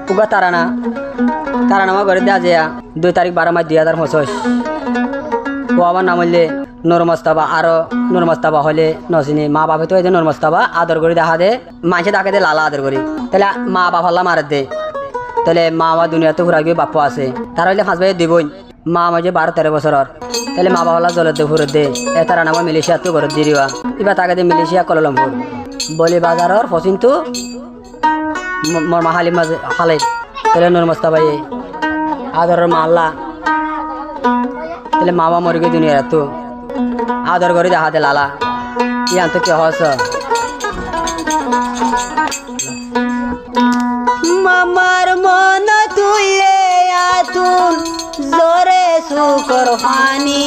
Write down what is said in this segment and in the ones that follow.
পুগা তারানা তারানামা করে দেয়া যায় 2 তারিখ 12 মাস 2025 ও আমার নাম হইলে নূর মোস্তফা আরো নূর মোস্তফা হলে নসিনি মা বাপে তো এই যে নূর মোস্তফা আদর করে দেখা দে মাঝে ডাকে দে লালা আদর করি তাহলে মা বাপ হল্লা মারে দে তাহলে মা আমার দুনিয়াতে ঘুরা গিয়ে বাপ্পা আছে তারা হইলে 5 ভাই দিবই মা মাঝে 12-13 বছরের তাহলে মা বাবা হল্লা জলের দে ঘুরে দে এ তারা নামা মিলিশিয়া তো করে দিরিবা এবার তাকে দে মিলিশিয়া কলমপুর বলি বাজারের ফসিন্তু মোর মাহালি মাঝে হালে তাহলে নূর মোস্তফা আদরের মা আল্লাহ তাহলে মা বাবা মরে গিয়ে দুনিয়া তো আদর করে দেখা দে লালা ইয়ান তো কি হস মামার মন তুলে আতুন জোরে সুকর ফানি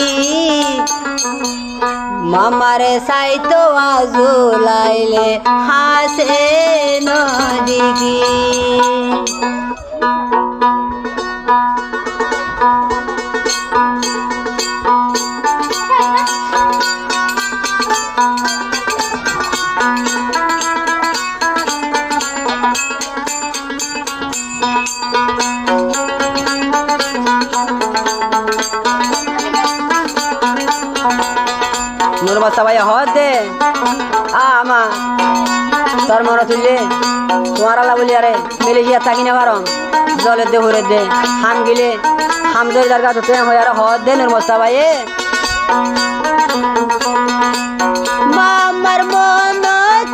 মামারে সাইতো আজুলাইলে হাসে নদীকি নূর মোস্তফা হদে আমা তোর মনে তুললে তোমার আল্লাহ বলি আরে মিলিশিয়া থাকি না পারো জলের দে ঘুরে দে হাম গিলে হাম জোর যার কাছে তুই হয়ে আর হদ দে নূর মোস্তফা মামার মন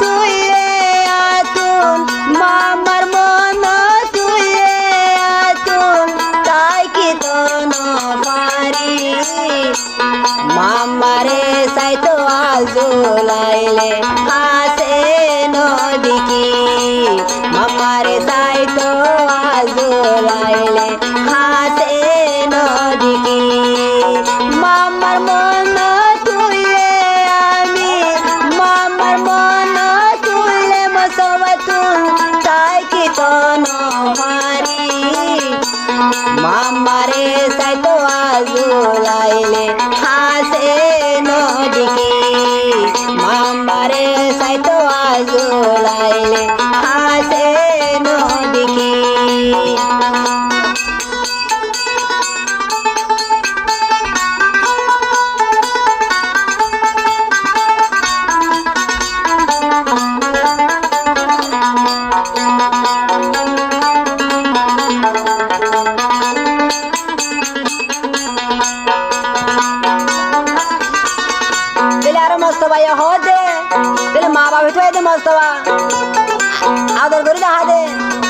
তুলে আতুন মামার মন তুলে আতুন তাই কি তো পারি মামারে সাইতো আজুলাইলে হাসে নদীকি মামারে সাইতো আজুলাইলে হাসে নদীকি মামার মন তুলে আমি মামার মন তুলে মসবতুন তাই কি তো নহারি মামারে সাইতো আজুলাইলে হাসে নদীকি মামারে সাইতো আজুলাইলে হাসে নদীকি মোস্তফা হদে তাহলে মা বাবা তো দে মোস্তফা আদর করে দেখা দে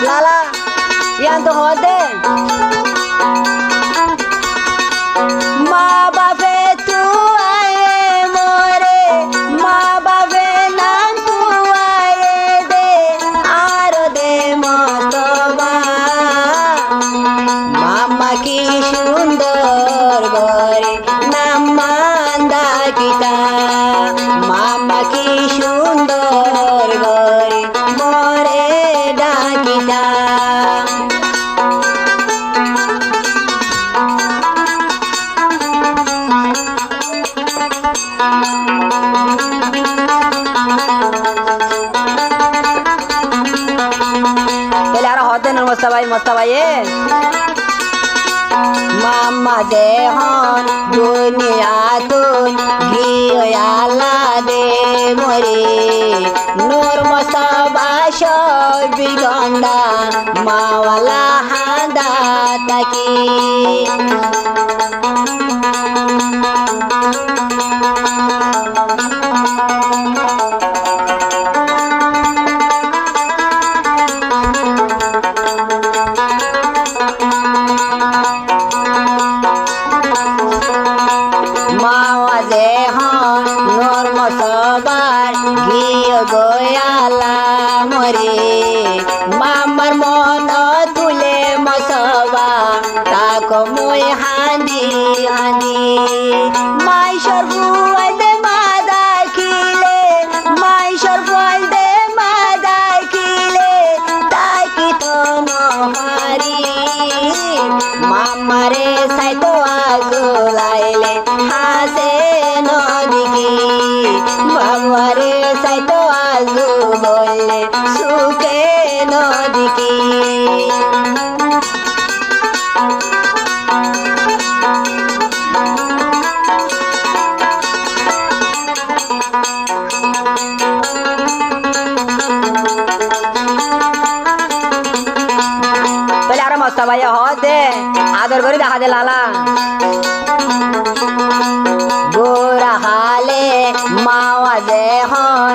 লালা ইয়ান তো হদে মা বাপে তু আয়ে মোরে মা বাপে নাম তু আয়ে দে আর দে মোস্তফা মামা কি সুন্দর ঘরে নাম মান্দা কিতা মামা কি সুন্দর ঘরে মরে ডাকিতা তাহলে আর হতেন মোস্তফা মামা দেহন দুনিয়াতুন গিয়ালা দে মরে নূর মোস্তফা সবি গন্ডা মাওয়ালা হান্দা তাকি নূর মোস্তফার গিয়ে গয়ালা মরে মামার মন তুলে মোস্তফা তাকো মই হান্দি হান্দি মাইশর ফুয়াই দে মা দাখিলে মাইশর ফুয়াই দে মা দাখিলে তাই কি তো নহারি মামারে সাইতো আজুলাইলে হাসে নদীকি মামারে সাইতো আজু বললে সুখে নদীকি নরমস্তা ভাইয়া দে আদর করে দেখা দে লালা গোরা হালে মাওয়া যেহন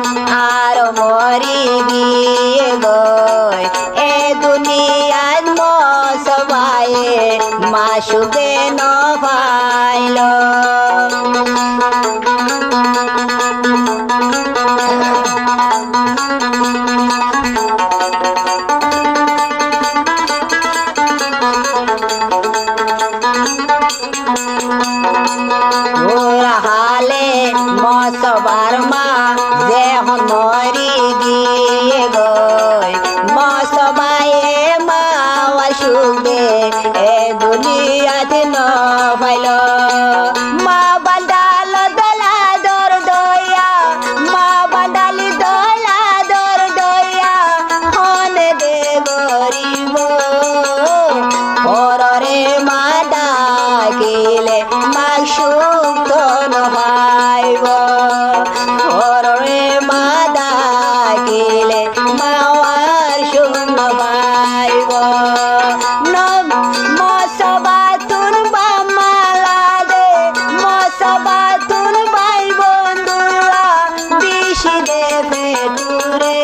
আর মরি বিয়ে গয় এ দুনিয়াত মসবায়ে মাসুকে ন পাইল মসবার মা যেহন মরি গিয়ে গয় মসবায়ে মাওয়া সুখে এ দুনিয়াতে ন পাইল মা বান্ডাল দলা দর দয়া মা বান্ডালি দলা দর দয়া হনে দে গরিব হররে মা ডাকিলে মা সুখ ধন পাইব হররে মা ডাকিলে মাওয়ার শূন্য পাইব মসবা তুন বা মালা দে মসবা তুন ভাই বন্ধুরা বেশি দেবে দূরে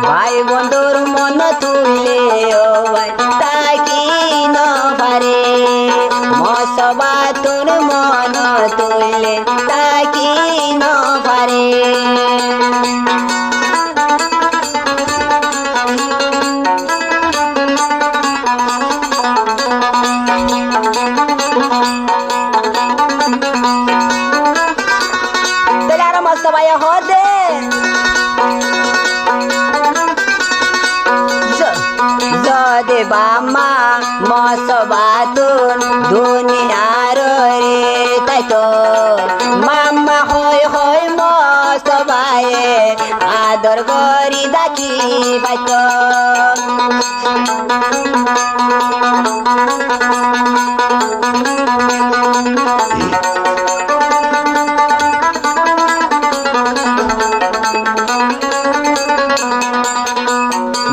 ভাই বন্ধুর মন তুলে ও ভাই তাকি ন পারে মসবা তোর মন তুলে তাকি ন পারে আর মস্ত ভাই দে যদি বামা মসবা তুন দুনিয়ার রে তাই তো মাম্মা হয় হয় মসবায়ে আদর করি ডাকি পাইত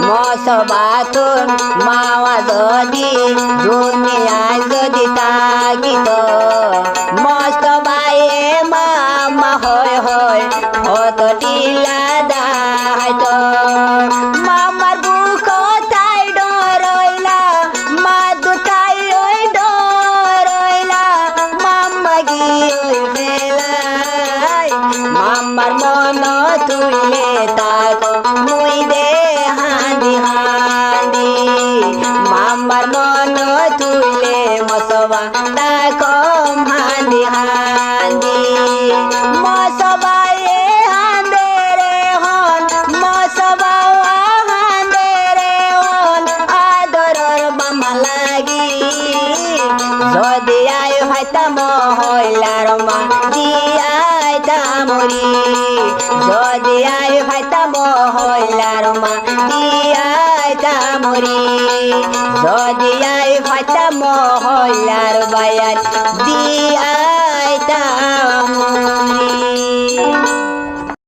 মসবা তুন মাওয়া যদি দুনিয়ায় যদি তাকিত মস্তবায়ে মামা হয় হয় হত টিলা দাহাইত মামার বুক তাই ডরইলা মা দুটাই ওই ডরইলা মাম্মা গিয়ে বেলাই মাম্মার মন তুইলে তাক মুই দে হাঁদি হাঁদি মামার মন তুলে মসবা তাকম হাঁদি হাঁদি মসবায়ে হাঁদে রে হন মসবা হাঁদে রে হন আদরর মামা লাগি যদি আয় হয়তা মহলার মা দিয়াই তামরি যদি আয় হয়তা মহলার মা দিয়াই তামরি যদি আয় হয়তা মহলার বায়াত দিয়া